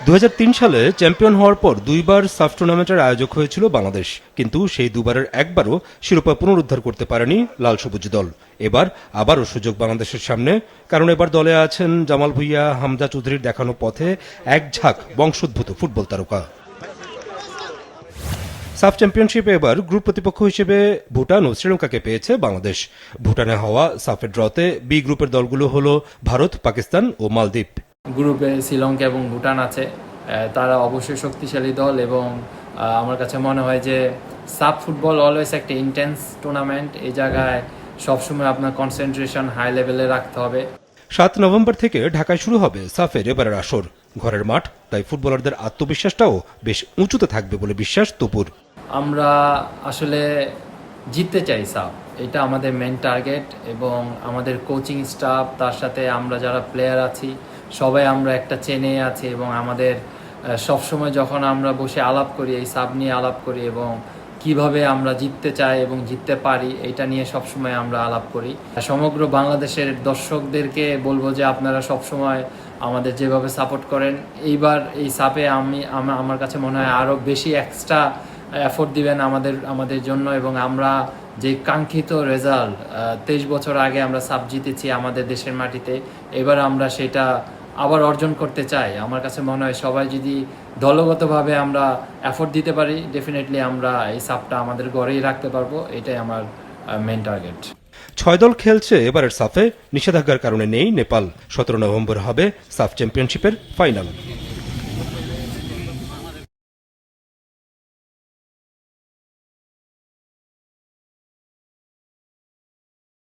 2003 সালে চ্যাম্পিয়ন হওয়ার পর দুইবার সাফ টুর্নামেন্টের আয়োজক হয়েছিল বাংলাদেশ, কিন্তু সেই দুবারের একবারও শিরোপা পুনরুদ্ধার করতে পারেনি লাল সবুজ দল। এবার আবারও সুযোগ বাংলাদেশের সামনে, কারণ এবার দলে আছেন জামাল ভুঁইয়া, হামজা চৌধুরীর দেখানো পথে এক ঝাঁক বংশোদ্ভূত ফুটবল তারকা। সাফ চ্যাম্পিয়নশিপে এবার গ্রুপ প্রতিপক্ষ হিসেবে ভুটান ও শ্রীলঙ্কাকে পেয়েছে বাংলাদেশ। ভুটানে হওয়া সাফের ড্রতে বি গ্রুপের দলগুলো হলো ভারত, পাকিস্তান ও মালদ্বীপ। গ্রুপে শ্রীলঙ্কা এবং ভুটান আছে, তারা অবশ্যই শক্তিশালী দল এবং আমার কাছে মনে হয় যে সাফ ফুটবল অলওয়েজ একটা ইন্টেন্স টুর্নামেন্ট। এই জায়গায় সবসময় আপনার কনসেন্ট্রেশন হাই লেভেলে রাখতে হবে। 7 নভেম্বর থেকে ঢাকায় শুরু হবে সাফের এবারের আসর। ঘরের মাঠ, তাই ফুটবলারদের আত্মবিশ্বাসটাও বেশ উঁচুতে থাকবে বলে বিশ্বাস তপুর। আমরা আসলে জিততে চাই সাফ, এটা আমাদের মেন টার্গেট এবং আমাদের কোচিং স্টাফ, তার সাথে আমরা যারা প্লেয়ার আছি সবাই আমরা একটা চেনে আছি এবং আমাদের সবসময় যখন আমরা বসে আলাপ করি, এই সাব নিয়ে আলাপ করি এবং কিভাবে আমরা জিততে চাই এবং জিততে পারি এটা নিয়ে সবসময় আমরা আলাপ করি। সমগ্র বাংলাদেশের দর্শকদেরকে বলবো যে আপনারা সবসময় আমাদের যেভাবে সাপোর্ট করেন, এইবার এই সাপে আমার কাছে মনে হয় আরও বেশি এক্সট্রা এফোর্ট দিবেন আমাদের জন্য এবং আমরা যে কাঙ্ক্ষিত রেজাল্ট 23 বছর আগে আমরা সাপ জিতেছি আমাদের দেশের মাটিতে, এবার আমরা সেটা আবার অর্জন করতে চাই। আমার কাছে মনে হয় সবাই যদি দলগতভাবে আমরা এফোর্ট দিতে পারি, ডেফিনেটলি আমরা এই সাপটা আমাদের ঘরেই রাখতে পারবো। এটাই আমার মেন টার্গেট। 6 দল খেলছে এবারের সাফে, নিষেধাজ্ঞার কারণে নেই নেপাল। 17 নভেম্বর হবে সাফ চ্যাম্পিয়নশিপের ফাইনাল।